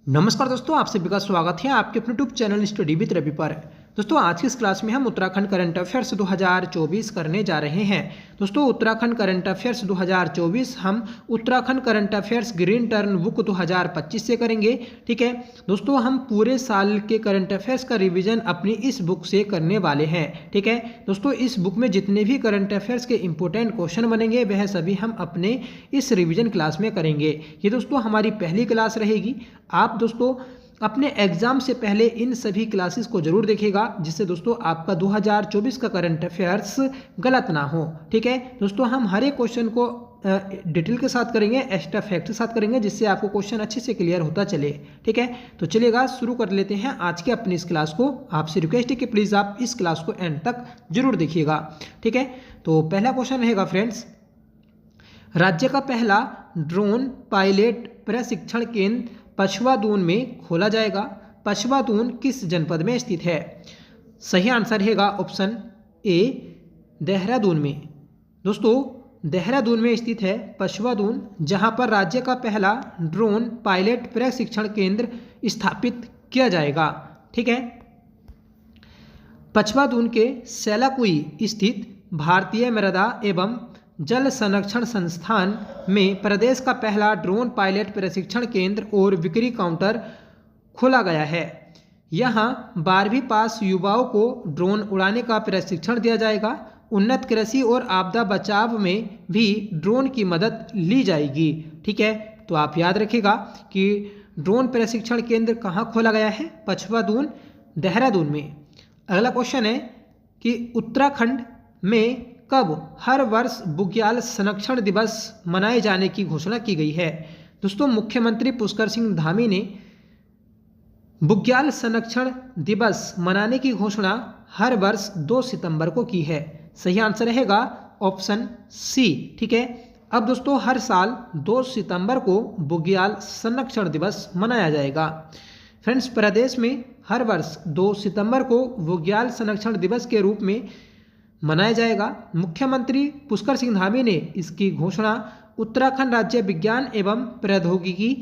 नमस्कार दोस्तों, आप सभी का स्वागत है आपके अपने YouTube channel study with Ravi पर। दोस्तों, आज की इस क्लास में हम उत्तराखंड करंट अफेयर्स 2024 करने जा रहे हैं। दोस्तों, उत्तराखंड करंट अफेयर्स 2024 हम Uttarakhand current affairs green turn book 2025 से करेंगे। ठीक है दोस्तों, हम पूरे साल के करंट अफेयर्स का रिवीजन अपनी इस बुक से करने वाले हैं। ठीक है दोस्तों, इस बुक में जितने भी करंट अफेयर्स के इंपॉर्टेंट क्वेश्चन बनेंगे वह सभी हम अपने इस रिवीजन क्लास में करेंगे। ये दोस्तों हमारी पहली क्लास रहेगी। आप दोस्तों अपने एग्जाम से पहले इन सभी क्लासेस को जरूर देखिएगा, जिससे दोस्तों आपका 2024 का करंट अफेयर्स गलत ना हो। ठीक है दोस्तों, हम हर एक क्वेश्चन को डिटेल के साथ करेंगे, एक्स्ट्रा फैक्ट के साथ करेंगे, जिससे आपको क्वेश्चन अच्छे से क्लियर होता चले। ठीक है, तो चलिएगा शुरू कर लेते हैं आज के अपनी इस क्लास को। आपसे रिक्वेस्ट है कि प्लीज़ आप इस क्लास को एंड तक जरूर देखिएगा। ठीक है, तो पहला क्वेश्चन रहेगा फ्रेंड्स, राज्य का पहला ड्रोन पायलट प्रशिक्षण केंद्र पछवादून में खोला जाएगा। पछवादून किस जनपद में स्थित है? सही आंसर रहेगा ऑप्शन ए, देहरादून में। दोस्तों, देहरादून में स्थित है पछवादून, जहां पर राज्य का पहला ड्रोन पायलट प्रशिक्षण केंद्र स्थापित किया जाएगा। ठीक है, पछवादून के सेलाकुई स्थित भारतीय मृदा एवं जल संरक्षण संस्थान में प्रदेश का पहला ड्रोन पायलट प्रशिक्षण केंद्र और बिक्री काउंटर खोला गया है। यहां 12वीं पास युवाओं को ड्रोन उड़ाने का प्रशिक्षण दिया जाएगा। उन्नत कृषि और आपदा बचाव में भी ड्रोन की मदद ली जाएगी। ठीक है, तो आप याद रखिएगा कि ड्रोन प्रशिक्षण केंद्र कहाँ खोला गया है? पछवादून, देहरादून में। अगला क्वेश्चन है कि उत्तराखंड में कब हर वर्ष बुग्याल संरक्षण दिवस मनाए जाने की घोषणा की गई है? दोस्तों, मुख्यमंत्री पुष्कर सिंह धामी ने बुग्याल संरक्षण दिवस मनाने की घोषणा हर वर्ष 2 सितंबर को की है। सही आंसर रहेगा ऑप्शन सी। ठीक है, अब दोस्तों हर साल 2 सितंबर को बुग्याल संरक्षण दिवस मनाया जाएगा। फ्रेंड्स, प्रदेश में हर वर्ष 2 सितंबर को बुग्याल संरक्षण दिवस के रूप में मनाया जाएगा। मुख्यमंत्री पुष्कर सिंह धामी ने इसकी घोषणा उत्तराखंड राज्य विज्ञान एवं प्रौद्योगिकी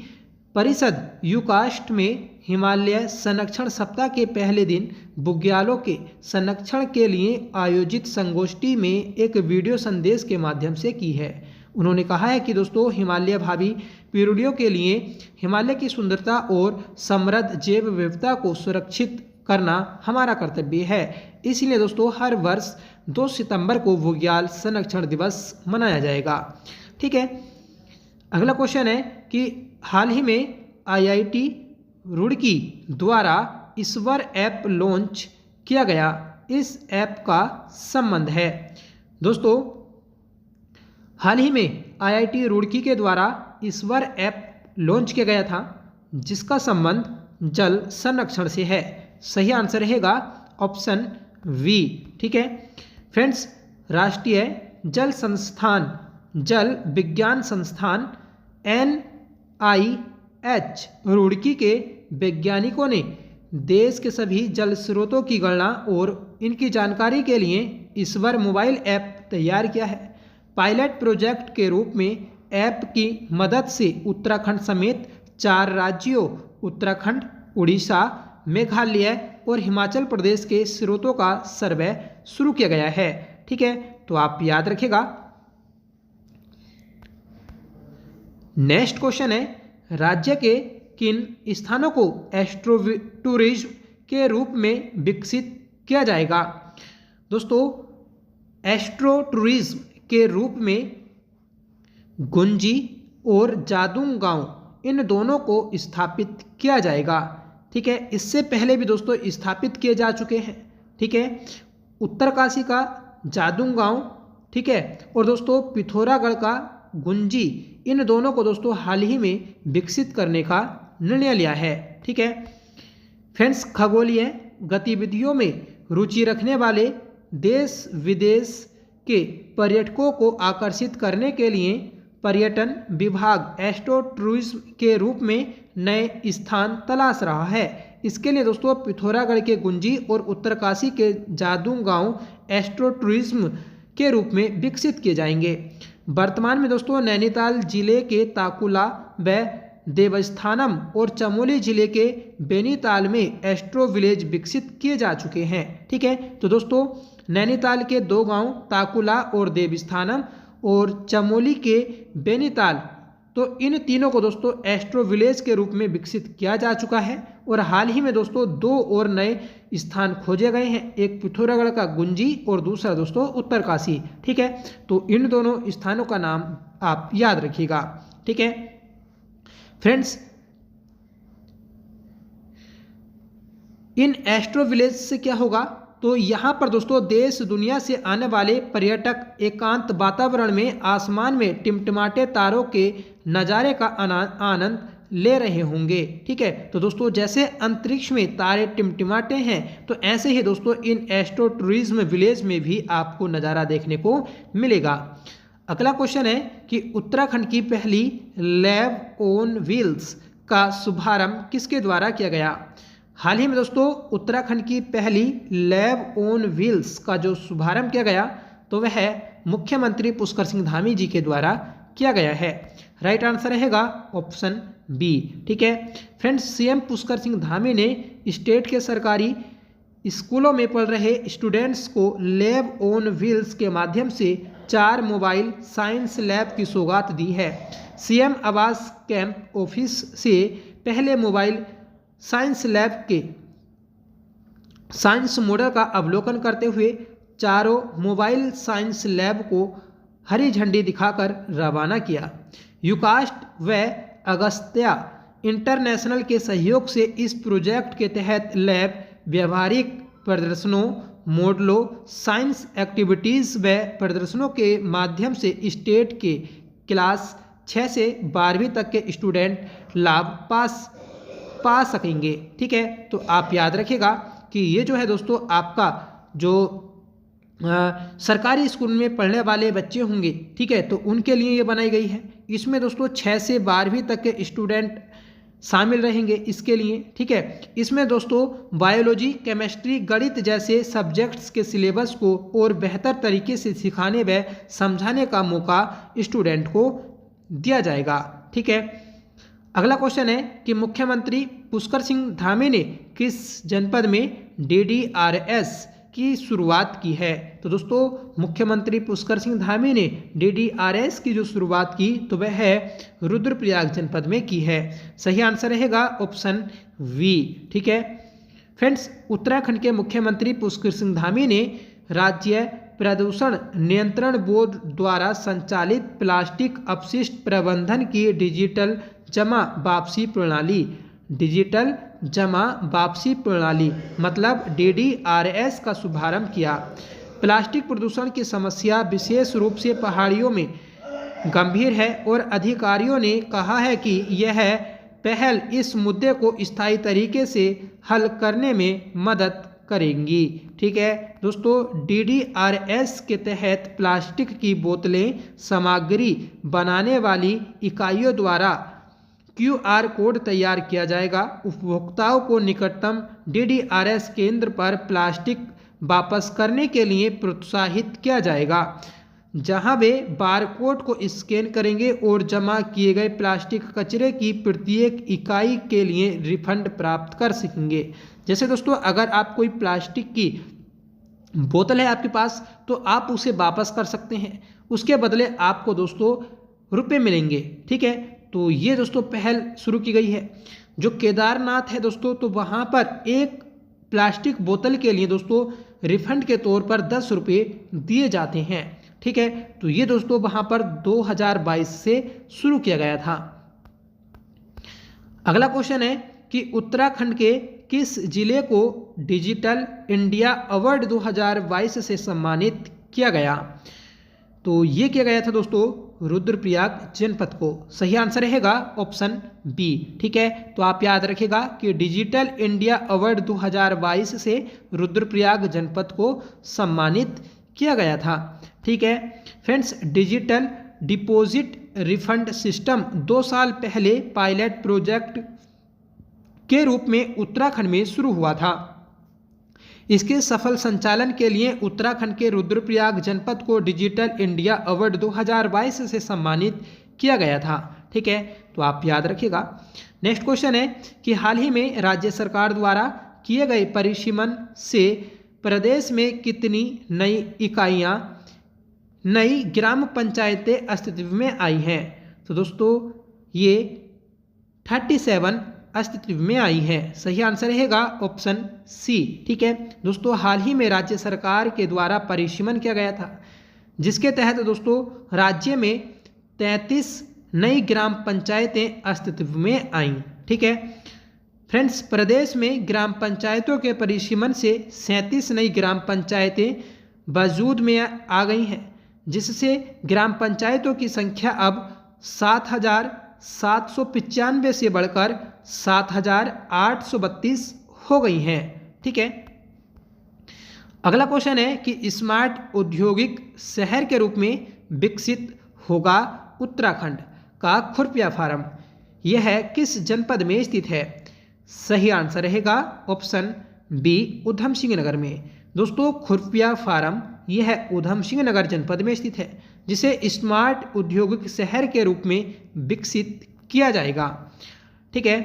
परिषद यूकास्ट में हिमालय संरक्षण सप्ताह के पहले दिन बुग्यालों के संरक्षण के लिए आयोजित संगोष्ठी में एक वीडियो संदेश के माध्यम से की है। उन्होंने कहा है कि दोस्तों हिमालय भावी पीढ़ियों के लिए हिमालय की सुंदरता और समृद्ध जैव विविधता को सुरक्षित करना हमारा कर्तव्य है। इसलिए दोस्तों हर वर्ष 2 सितंबर को बुग्याल संरक्षण दिवस मनाया जाएगा। ठीक है, अगला क्वेश्चन है कि हाल ही में आईआईटी रुड़की द्वारा ईश्वर ऐप लॉन्च किया गया। इस ऐप का संबंध है? दोस्तों, हाल ही में आईआईटी रुड़की के द्वारा ईश्वर ऐप लॉन्च किया गया था, जिसका संबंध जल संरक्षण से है। सही आंसर रहेगा ऑप्शन वी। ठीक है फ्रेंड्स, राष्ट्रीय जल संस्थान, जल विज्ञान संस्थान NIH रुड़की के वैज्ञानिकों ने देश के सभी जल स्रोतों की गणना और इनकी जानकारी के लिए ईश्वर मोबाइल ऐप तैयार किया है। पायलट प्रोजेक्ट के रूप में ऐप की मदद से उत्तराखंड समेत 4 राज्यों उत्तराखंड, उड़ीसा, मेघालय और हिमाचल प्रदेश के स्रोतों का सर्वे शुरू किया गया है। ठीक है, तो आप याद रखिएगा। नेक्स्ट क्वेश्चन है, राज्य के किन स्थानों को एस्ट्रो टूरिज्म के रूप में विकसित किया जाएगा? दोस्तों, एस्ट्रो टूरिज्म के रूप में गुंजी और जादूंग गांव, इन दोनों को स्थापित किया जाएगा। ठीक है, इससे पहले भी दोस्तों स्थापित किए जा चुके हैं। ठीक है, उत्तरकाशी का जादूंग गांव, ठीक है, और दोस्तों पिथौरागढ़ का गुंजी, इन दोनों को दोस्तों हाल ही में विकसित करने का निर्णय लिया है। ठीक है फ्रेंड्स, खगोलीय गतिविधियों में रुचि रखने वाले देश विदेश के पर्यटकों को आकर्षित करने के लिए पर्यटन विभाग एस्ट्रो टूरिज्म के रूप में नए स्थान तलाश रहा है। इसके लिए दोस्तों पिथौरागढ़ के गुंजी और उत्तरकाशी के जादूंग गांव एस्ट्रो टूरिज्म के रूप में विकसित किए जाएंगे। वर्तमान में दोस्तों नैनीताल जिले के ताकुला व देवस्थानम और चमोली जिले के बेनीताल में एस्ट्रो विलेज विकसित किए जा चुके हैं। ठीक है, तो दोस्तों नैनीताल के 2 गांव ताकुला और देवस्थानम और चमोली के बेनीताल, तो इन तीनों को दोस्तों एस्ट्रो विलेज के रूप में विकसित किया जा चुका है। और हाल ही में दोस्तों 2 और नए स्थान खोजे गए हैं, एक पिथौरागढ़ का गुंजी और दूसरा दोस्तों उत्तरकाशी। ठीक है, तो इन दोनों स्थानों का नाम आप याद रखिएगा। ठीक है फ्रेंड्स, इन एस्ट्रो विलेज से क्या होगा, तो यहाँ पर दोस्तों देश दुनिया से आने वाले पर्यटक एकांत वातावरण में आसमान में टिमटिमाते तारों के नज़ारे का आनंद ले रहे होंगे। ठीक है, तो दोस्तों जैसे अंतरिक्ष में तारे टिमटिमाते हैं, तो ऐसे ही दोस्तों इन एस्ट्रो टूरिज्म विलेज में भी आपको नज़ारा देखने को मिलेगा। अगला क्वेश्चन है कि उत्तराखंड की पहली लैब ऑन व्हील्स का शुभारंभ किसके द्वारा किया गया। हाल ही में दोस्तों उत्तराखंड की पहली लैब ऑन व्हील्स का जो शुभारंभ किया गया, तो वह मुख्यमंत्री पुष्कर सिंह धामी जी के द्वारा किया गया है। राइट आंसर रहेगा ऑप्शन बी। ठीक है फ्रेंड्स, सीएम पुष्कर सिंह धामी ने स्टेट के सरकारी स्कूलों में पढ़ रहे स्टूडेंट्स को लैब ऑन व्हील्स के माध्यम से 4 मोबाइल साइंस लैब की सौगात दी है। सीएम आवास कैंप ऑफिस से पहले मोबाइल साइंस लैब के साइंस मॉडल का अवलोकन करते हुए चारों मोबाइल साइंस लैब को हरी झंडी दिखाकर रवाना किया। यूकास्ट व अगस्त्या इंटरनेशनल के सहयोग से इस प्रोजेक्ट के तहत लैब व्यवहारिक प्रदर्शनों, मॉडलों, साइंस एक्टिविटीज़ व प्रदर्शनों के माध्यम से स्टेट के क्लास 6 से 12वीं तक के स्टूडेंट लाभ पा सकेंगे। ठीक है, तो आप याद रखिएगा कि ये जो है दोस्तों आपका जो सरकारी स्कूल में पढ़ने वाले बच्चे होंगे, ठीक है, तो उनके लिए ये बनाई गई है। इसमें दोस्तों 6 से 12वीं तक के स्टूडेंट शामिल रहेंगे इसके लिए। ठीक है, इसमें दोस्तों बायोलॉजी, केमिस्ट्री, गणित जैसे सब्जेक्ट्स के सिलेबस को और बेहतर तरीके से सिखाने व समझाने का मौका स्टूडेंट को दिया जाएगा। ठीक है, अगला क्वेश्चन है कि मुख्यमंत्री पुष्कर सिंह धामी ने किस जनपद में DDRS की शुरुआत की है। तो दोस्तों मुख्यमंत्री पुष्कर सिंह धामी ने DDRS की जो शुरुआत की, तो वह है रुद्रप्रयाग जनपद में की है। सही आंसर रहेगा ऑप्शन वी। ठीक है फ्रेंड्स, उत्तराखंड के मुख्यमंत्री पुष्कर सिंह धामी ने राज्य प्रदूषण नियंत्रण बोर्ड द्वारा संचालित प्लास्टिक अपशिष्ट प्रबंधन की डिजिटल जमा वापसी प्रणाली मतलब DDRS का शुभारंभ किया। प्लास्टिक प्रदूषण की समस्या विशेष रूप से पहाड़ियों में गंभीर है और अधिकारियों ने कहा है कि यह पहल इस मुद्दे को स्थायी तरीके से हल करने में मदद करेंगी। ठीक है दोस्तों, DDRS के तहत प्लास्टिक की बोतलें सामग्री बनाने वाली इकाइयों द्वारा QR कोड तैयार किया जाएगा। उपभोक्ताओं को निकटतम DDRS केंद्र पर प्लास्टिक वापस करने के लिए प्रोत्साहित किया जाएगा, जहां वे बारकोड को स्कैन करेंगे और जमा किए गए प्लास्टिक कचरे की प्रत्येक इकाई के लिए रिफंड प्राप्त कर सकेंगे। जैसे दोस्तों अगर आप कोई प्लास्टिक की बोतल है आपके पास, तो आप उसे वापस कर सकते हैं, उसके बदले आपको दोस्तों रुपए मिलेंगे। ठीक है, तो ये दोस्तों पहल शुरू की गई है। जो केदारनाथ है दोस्तों, तो वहाँ पर एक प्लास्टिक बोतल के लिए दोस्तों रिफंड के तौर पर 10 रुपये दिए जाते हैं। ठीक है, तो ये दोस्तों वहाँ पर 2022 से शुरू किया गया था। अगला क्वेश्चन है कि उत्तराखंड के किस जिले को डिजिटल इंडिया अवार्ड 2022 से सम्मानित किया गया। तो ये किया गया था दोस्तों रुद्रप्रयाग जनपद को। सही आंसर रहेगा ऑप्शन बी। ठीक है, तो आप याद रखिएगा कि डिजिटल इंडिया अवार्ड 2022 से रुद्रप्रयाग जनपद को सम्मानित किया गया था। ठीक है friends, digital deposit refund system 2 साल पहले पायलट प्रोजेक्ट के रूप में उत्तराखंड में शुरू हुआ था। इसके सफल संचालन के लिए उत्तराखंड के रुद्रप्रयाग जनपद को डिजिटल इंडिया अवार्ड 2022 से सम्मानित किया गया था। ठीक है, तो आप याद रखिएगा। नेक्स्ट क्वेश्चन है कि हाल ही में राज्य सरकार द्वारा किए गए परिसीमन से प्रदेश में कितनी नई इकाइयाँ, नई ग्राम पंचायतें अस्तित्व में आई हैं? तो दोस्तों ये 37 अस्तित्व में आई है। सही आंसर रहेगा ऑप्शन सी। ठीक है दोस्तों, हाल ही में राज्य सरकार के द्वारा परिसीमन किया गया था, जिसके तहत दोस्तों राज्य में 33 नई ग्राम पंचायतें अस्तित्व में आईं। ठीक है फ्रेंड्स, प्रदेश में ग्राम पंचायतों के परिसीमन से 37 नई ग्राम पंचायतें वजूद में आ गई हैं, जिससे ग्राम पंचायतों की संख्या अब 7,795 से बढ़कर 7,832 हो गई हैं। ठीक है, अगला क्वेश्चन है कि स्मार्ट औद्योगिक शहर के रूप में विकसित होगा उत्तराखंड का खुरपिया फार्म, यह किस जनपद में स्थित है? सही आंसर रहेगा ऑप्शन बी, ऊधम सिंह नगर में। दोस्तों खुरपिया फार्म यह ऊधम सिंह नगर जनपद में स्थित है, जिसे स्मार्ट औद्योगिक शहर के रूप में विकसित किया जाएगा। ठीक है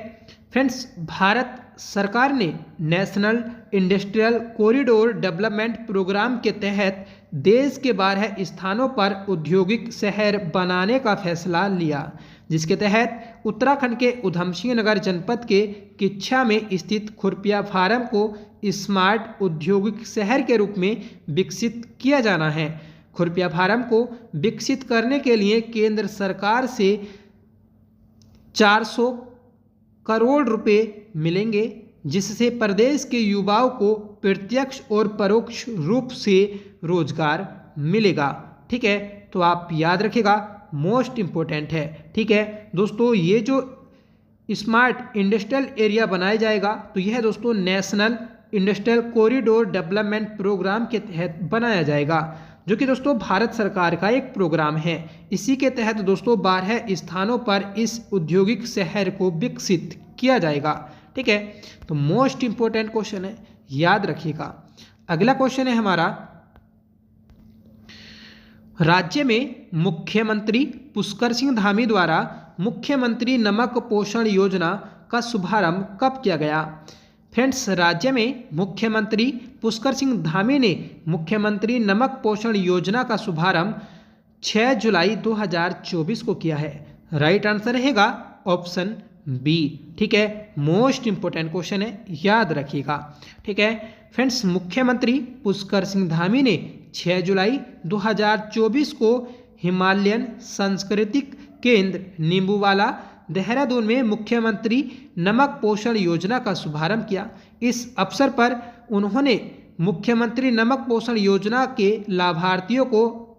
फ्रेंड्स, भारत सरकार ने national industrial corridor development program के तहत देश के 12 स्थानों पर औद्योगिक शहर बनाने का फैसला लिया, जिसके तहत उत्तराखंड के ऊधम सिंह नगर जनपद के किच्छा में स्थित खुरपिया फार्म को स्मार्ट औद्योगिक शहर के रूप में विकसित किया जाना है। खुरपिया फार्म को विकसित करने के लिए केंद्र सरकार से 400 करोड़ रुपए मिलेंगे, जिससे प्रदेश के युवाओं को प्रत्यक्ष और परोक्ष रूप से रोजगार मिलेगा। ठीक है, तो आप याद रखिएगा, मोस्ट इम्पोर्टेंट है। ठीक है दोस्तों, ये जो स्मार्ट इंडस्ट्रियल एरिया बनाया जाएगा, तो यह दोस्तों national industrial corridor development program के तहत बनाया जाएगा, जो कि दोस्तों भारत सरकार का एक प्रोग्राम है। इसी के तहत दोस्तों 12 स्थानों पर इस औद्योगिक शहर को विकसित किया जाएगा। ठीक है, तो मोस्ट इंपोर्टेंट क्वेश्चन है, याद रखिएगा। अगला क्वेश्चन है हमारा, राज्य में मुख्यमंत्री पुष्कर सिंह धामी द्वारा मुख्यमंत्री नमक पोषण योजना का शुभारंभ कब किया गया? फ्रेंड्स, राज्य में मुख्यमंत्री पुष्कर सिंह धामी ने मुख्यमंत्री नमक पोषण योजना का शुभारंभ 6 जुलाई 2024 को किया है। राइट आंसर रहेगा ऑप्शन बी। ठीक है, मोस्ट इंपोर्टेंट क्वेश्चन है, याद रखिएगा। ठीक है फ्रेंड्स, मुख्यमंत्री पुष्कर सिंह धामी ने 6 जुलाई 2024 को हिमालयन सांस्कृतिक केंद्र नींबूवाला देहरादून में मुख्यमंत्री नमक पोषण योजना का शुभारंभ किया। इस अवसर पर उन्होंने मुख्यमंत्री नमक पोषण योजना के लाभार्थियों को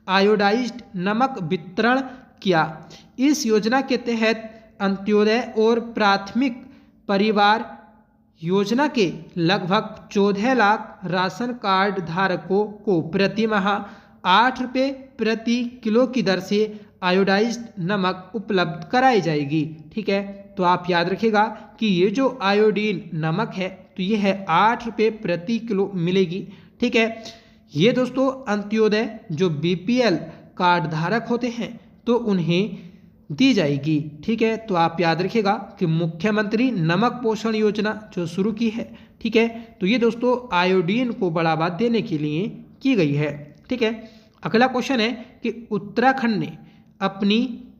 आयोडाइज्ड नमक वितरण किया। इस योजना के तहत अंत्योदय और प्राथमिक परिवार योजना के लगभग 14 लाख राशन कार्ड धारकों को प्रति माह 8 रुपये प्रति किलो की दर से आयोडाइज्ड नमक उपलब्ध कराई जाएगी। ठीक है, तो आप याद रखिएगा कि ये जो आयोडीन नमक है, तो ये है 8 रुपये प्रति किलो मिलेगी। ठीक है, ये दोस्तों अंत्योदय जो BPL कार्ड धारक होते हैं तो उन्हें दी जाएगी। ठीक है, तो आप याद रखिएगा कि मुख्यमंत्री नमक पोषण योजना जो शुरू की है, ठीक है, तो ये दोस्तों आयोडीन को बढ़ावा देने के लिए की गई है। ठीक है, अगला क्वेश्चन है कि उत्तराखंड ने अपनी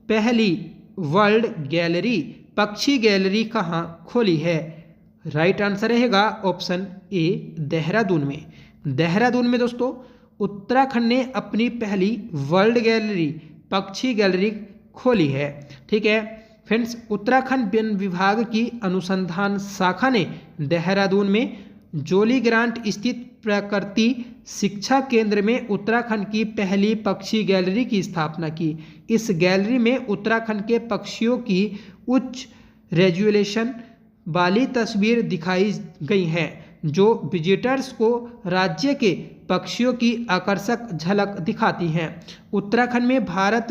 पहली वर्ल्ड गैलरी पक्षी गैलरी कहाँ खोली है? राइट आंसर रहेगा ऑप्शन ए, देहरादून में। देहरादून में दोस्तों उत्तराखंड ने अपनी पहली वर्ल्ड गैलरी पक्षी गैलरी खोली है। ठीक है फ्रेंड्स, उत्तराखंड वन विभाग की अनुसंधान शाखा ने देहरादून में जोली ग्रांट स्थित प्रकृति शिक्षा केंद्र में उत्तराखंड की पहली पक्षी गैलरी की स्थापना की। इस गैलरी में उत्तराखंड के पक्षियों की उच्च रेजोल्यूशन वाली तस्वीर दिखाई गई हैं, जो विजिटर्स को राज्य के पक्षियों की आकर्षक झलक दिखाती हैं। उत्तराखंड में भारत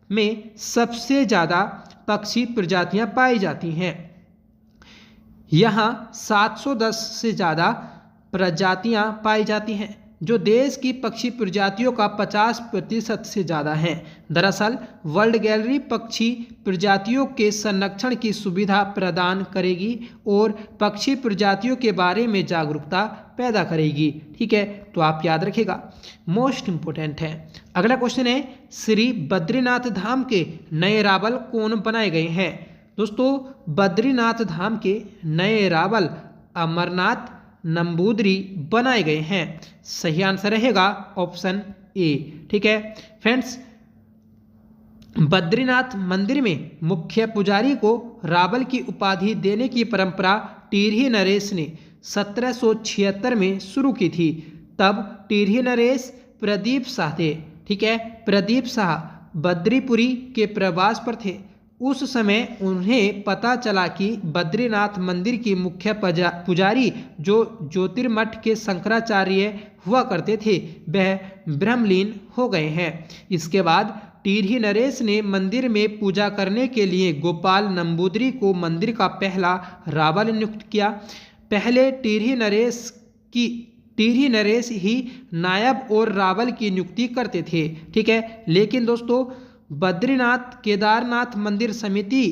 में सबसे ज़्यादा पक्षी प्रजातियां पाई जाती हैं। यहाँ 710 से ज़्यादा प्रजातियां पाई जाती हैं, जो देश की पक्षी प्रजातियों का 50% से ज़्यादा है। दरअसल वर्ल्ड गैलरी पक्षी प्रजातियों के संरक्षण की सुविधा प्रदान करेगी और पक्षी प्रजातियों के बारे में जागरूकता पैदा करेगी। ठीक है, तो आप याद रखिएगा, मोस्ट इम्पोर्टेंट है। अगला क्वेश्चन है, श्री बद्रीनाथ धाम के नए रावल कौन बनाए गए हैं? दोस्तों, बद्रीनाथ धाम के नए रावल अमरनाथ नंबूदरी बनाए गए हैं। सही आंसर रहेगा ऑप्शन ए। ठीक है फ्रेंड्स, बद्रीनाथ मंदिर में मुख्य पुजारी को रावल की उपाधि देने की परंपरा टिहरी नरेश ने 1776 में शुरू की थी। तब टिहरी नरेश प्रदीप शाह थे। ठीक है, प्रदीप शाह बद्रीपुरी के प्रवास पर थे। उस समय उन्हें पता चला कि बद्रीनाथ मंदिर की मुख्य पुजारी जो ज्योतिर्मठ के शंकराचार्य हुआ करते थे वह ब्रह्मलीन हो गए हैं। इसके बाद टिहरी नरेश ने मंदिर में पूजा करने के लिए गोपाल नंबूदरी को मंदिर का पहला रावल नियुक्त किया। पहले टिहरी नरेश ही नायब और रावल की नियुक्ति करते थे। ठीक है, लेकिन दोस्तों बद्रीनाथ केदारनाथ मंदिर समिति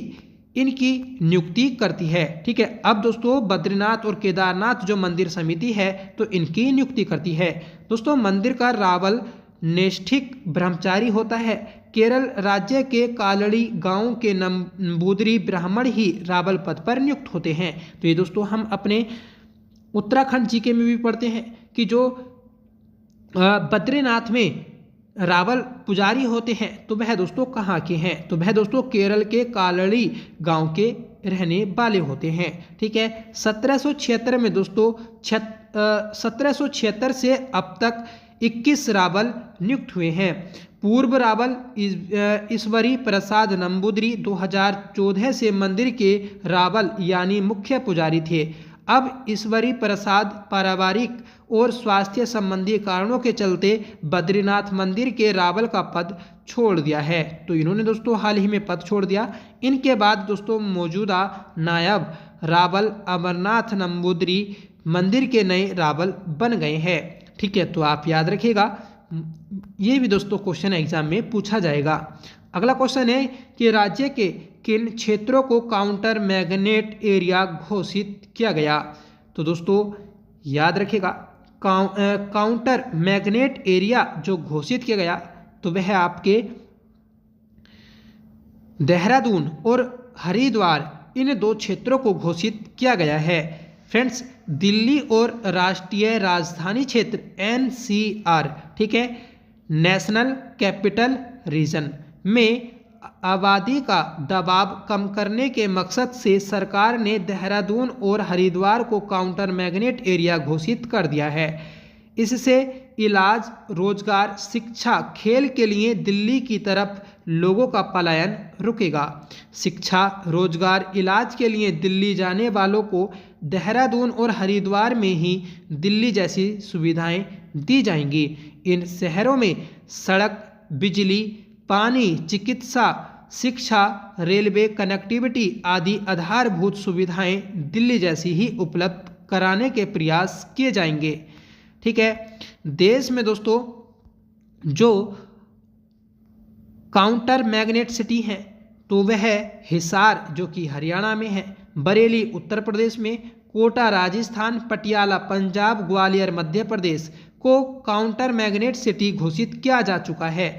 इनकी नियुक्ति करती है। ठीक है, अब दोस्तों बद्रीनाथ और केदारनाथ जो मंदिर समिति है तो इनकी नियुक्ति करती है। दोस्तों, मंदिर का रावल नैष्ठिक ब्रह्मचारी होता है। केरल राज्य के कालड़ी गांव के नंबूदरी ब्राह्मण ही रावल पद पर नियुक्त होते हैं। तो ये दोस्तों हम अपने उत्तराखंड जीके में भी पढ़ते हैं कि जो बद्रीनाथ में रावल पुजारी होते हैं तो वह दोस्तों कहाँ के हैं? तो वह दोस्तों केरल के कालड़ी गांव के रहने वाले होते हैं। ठीक है, 1776 में दोस्तों 1776 से अब तक 21 रावल नियुक्त हुए हैं। पूर्व रावल ईश्वरी प्रसाद नंबूदरी 2014 से मंदिर के रावल यानी मुख्य पुजारी थे। अब ईश्वरी प्रसाद पारिवारिक और स्वास्थ्य संबंधी कारणों के चलते बद्रीनाथ मंदिर के रावल का पद छोड़ दिया है। तो इन्होंने दोस्तों हाल ही में पद छोड़ दिया। इनके बाद दोस्तों मौजूदा नायब रावल अमरनाथ नंबूदरी मंदिर के नए रावल बन गए हैं। ठीक है, तो आप याद रखिएगा, ये भी दोस्तों क्वेश्चन एग्जाम में पूछा जाएगा। अगला क्वेश्चन है कि राज्य के किन क्षेत्रों को काउंटर मैग्नेट एरिया घोषित किया गया? तो दोस्तों याद रखिएगा, काउंटर मैग्नेट एरिया जो घोषित किया गया तो वह आपके देहरादून और हरिद्वार इन दो क्षेत्रों को घोषित किया गया है। फ्रेंड्स, दिल्ली और राष्ट्रीय राजधानी क्षेत्र NCR, ठीक है, नेशनल कैपिटल रीजन में आबादी का दबाव कम करने के मकसद से सरकार ने देहरादून और हरिद्वार को काउंटर मैग्नेट एरिया घोषित कर दिया है। इससे इलाज, रोजगार, शिक्षा, खेल के लिए दिल्ली की तरफ लोगों का पलायन रुकेगा। शिक्षा, रोजगार, इलाज के लिए दिल्ली जाने वालों को देहरादून और हरिद्वार में ही दिल्ली जैसी सुविधाएं दी जाएंगी। इन शहरों में सड़क, बिजली, पानी, चिकित्सा, शिक्षा, रेलवे कनेक्टिविटी आदि आधारभूत सुविधाएं दिल्ली जैसी ही उपलब्ध कराने के प्रयास किए जाएंगे। ठीक है, देश में दोस्तों जो काउंटर मैग्नेट सिटी हैं तो वह हिसार जो कि हरियाणा में है, बरेली उत्तर प्रदेश में, कोटा राजस्थान, पटियाला पंजाब, ग्वालियर मध्य प्रदेश को काउंटर मैग्नेट सिटी घोषित किया जा चुका है।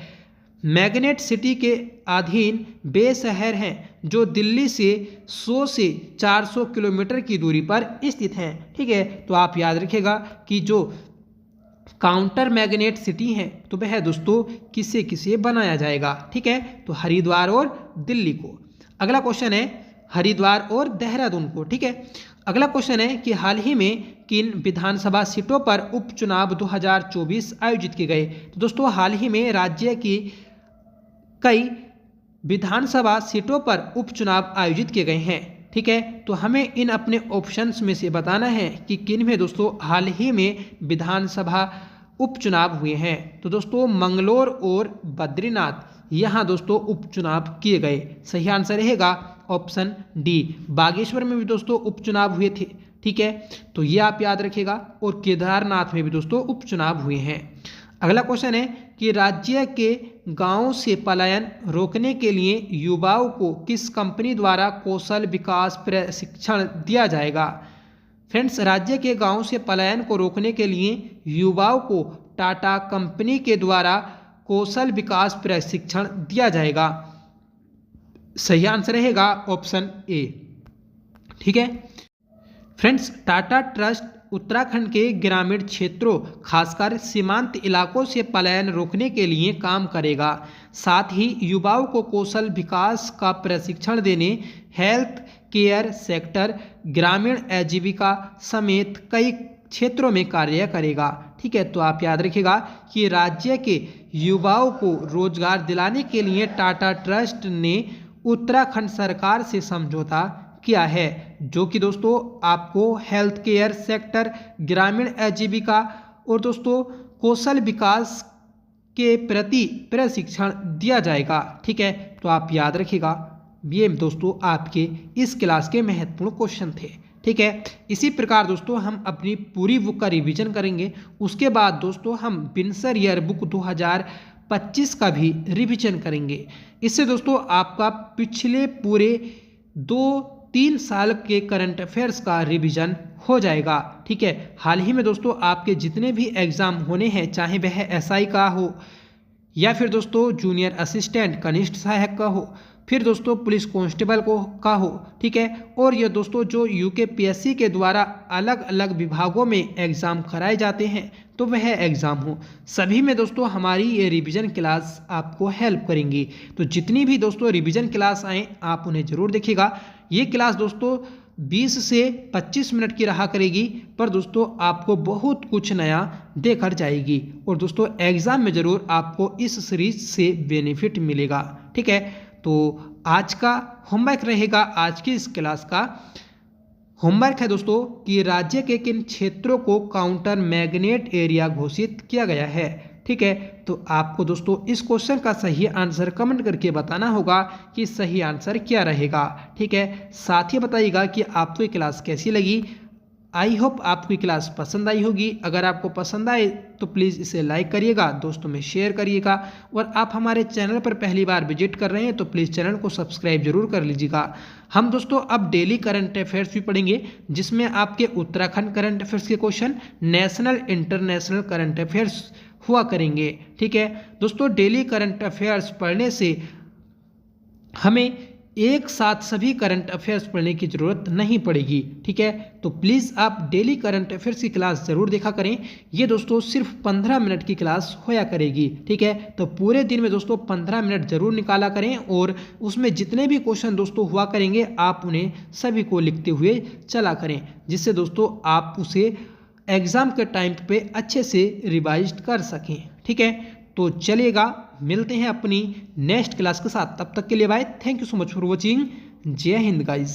मैग्नेट सिटी के अधीन वे शहर हैं जो दिल्ली से 100 से 400 किलोमीटर की दूरी पर स्थित हैं। ठीक है, तो आप याद रखिएगा कि जो काउंटर मैग्नेट सिटी हैं तो वह दोस्तों किससे किसे बनाया जाएगा? ठीक है, तो हरिद्वार और दिल्ली को। अगला क्वेश्चन है हरिद्वार और देहरादून को। ठीक है, अगला क्वेश्चन है कि हाल ही में किन विधानसभा सीटों पर उपचुनाव 2024 आयोजित किए गए? तो दोस्तों हाल ही में राज्य की कई विधानसभा सीटों पर उपचुनाव आयोजित किए गए हैं। ठीक है, तो हमें इन अपने ऑप्शंस में से बताना है कि किन में दोस्तों हाल ही में विधानसभा उपचुनाव हुए हैं। तो दोस्तों मंगलोर और बद्रीनाथ यहाँ दोस्तों उपचुनाव किए गए। सही आंसर रहेगा ऑप्शन डी। बागेश्वर में भी दोस्तों उपचुनाव हुए थे। ठीक है, तो ये आप याद रखिएगा। और केदारनाथ में भी दोस्तों उपचुनाव हुए हैं। अगला क्वेश्चन है कि राज्य के गांवों से पलायन रोकने के लिए युवाओं को किस कंपनी द्वारा कौशल विकास प्रशिक्षण दिया जाएगा। फ्रेंड्स, राज्य के गांवों से पलायन को रोकने के लिए युवाओं को टाटा कंपनी के द्वारा कौशल विकास प्रशिक्षण दिया जाएगा। सही आंसर रहेगा ऑप्शन ए। ठीक है फ्रेंड्स, टाटा ट्रस्ट उत्तराखंड के ग्रामीण क्षेत्रों खासकर सीमांत इलाकों से पलायन रोकने के लिए काम करेगा। साथ ही युवाओं को कौशल विकास का प्रशिक्षण देने, हेल्थ केयर सेक्टर, ग्रामीण आजीविका समेत कई क्षेत्रों में कार्य करेगा। ठीक है, तो आप याद रखिएगा कि राज्य के युवाओं को रोजगार दिलाने के लिए टाटा ट्रस्ट ने उत्तराखंड सरकार से समझौता किया है, जो कि दोस्तों आपको हेल्थ केयर सेक्टर, ग्रामीण आजीविका और दोस्तों कौशल विकास के प्रति प्रशिक्षण दिया जाएगा। ठीक है, तो आप याद रखिएगा। ये दोस्तों आपके इस क्लास के महत्वपूर्ण क्वेश्चन थे। ठीक है, इसी प्रकार दोस्तों हम अपनी पूरी बुक का रिवीजन करेंगे। उसके बाद दोस्तों हम बिनसर ईयर बुक 2025 का भी रिवीजन करेंगे। इससे दोस्तों आपका पिछले पूरे 2-3 साल के करंट अफेयर्स का रिवीजन हो जाएगा। ठीक है, हाल ही में दोस्तों आपके जितने भी एग्जाम होने हैं, चाहे वह एसआई का हो या फिर दोस्तों जूनियर असिस्टेंट कनिष्ठ सहायक का हो, फिर दोस्तों पुलिस कांस्टेबल को का हो, ठीक है, और ये दोस्तों जो यूकेपीएससी के द्वारा अलग अलग विभागों में एग्ज़ाम कराए जाते हैं, तो वह एग्ज़ाम हो, सभी में दोस्तों हमारी ये रिवीजन क्लास आपको हेल्प करेंगी। तो जितनी भी दोस्तों रिवीजन क्लास आए आप उन्हें ज़रूर देखिएगा। ये क्लास दोस्तों 20 से 25 मिनट की रहा करेगी, पर दोस्तों आपको बहुत कुछ नया देकर जाएगी और दोस्तों एग्ज़ाम में ज़रूर आपको इस सीरीज से बेनिफिट मिलेगा। ठीक है, तो आज का होमवर्क रहेगा, आज की इस क्लास का होमवर्क है दोस्तों कि राज्य के किन क्षेत्रों को काउंटर मैग्नेट एरिया घोषित किया गया है। ठीक है, तो आपको दोस्तों इस क्वेश्चन का सही आंसर कमेंट करके बताना होगा कि सही आंसर क्या रहेगा। ठीक है, साथ ही बताइएगा कि आपको ये क्लास कैसी लगी। आई होप आपको ये क्लास पसंद आई होगी। अगर आपको पसंद आए तो प्लीज़ इसे लाइक करिएगा, दोस्तों में शेयर करिएगा, और आप हमारे चैनल पर पहली बार विजिट कर रहे हैं तो प्लीज़ चैनल को सब्सक्राइब जरूर कर लीजिएगा। हम दोस्तों अब डेली करंट अफेयर्स भी पढ़ेंगे, जिसमें आपके उत्तराखंड करंट अफेयर्स के question, national international current affairs हुआ करेंगे। ठीक है दोस्तों, डेली करंट अफेयर्स पढ़ने से हमें एक साथ सभी करंट अफेयर्स पढ़ने की ज़रूरत नहीं पड़ेगी। ठीक है, तो प्लीज़ आप डेली करंट अफेयर्स की क्लास ज़रूर देखा करें। ये दोस्तों सिर्फ 15 मिनट की क्लास होया करेगी। ठीक है, तो पूरे दिन में दोस्तों 15 मिनट ज़रूर निकाला करें और उसमें जितने भी क्वेश्चन दोस्तों हुआ करेंगे आप उन्हें सभी को लिखते हुए चला करें, जिससे दोस्तों आप उसे एग्ज़ाम के टाइम पे अच्छे से रिवाइज कर सकें। ठीक है, तो चलिएगा मिलते हैं अपनी नेक्स्ट क्लास के साथ। तब तक के लिए bye, thank you so much for watching. जय हिंद गाइस।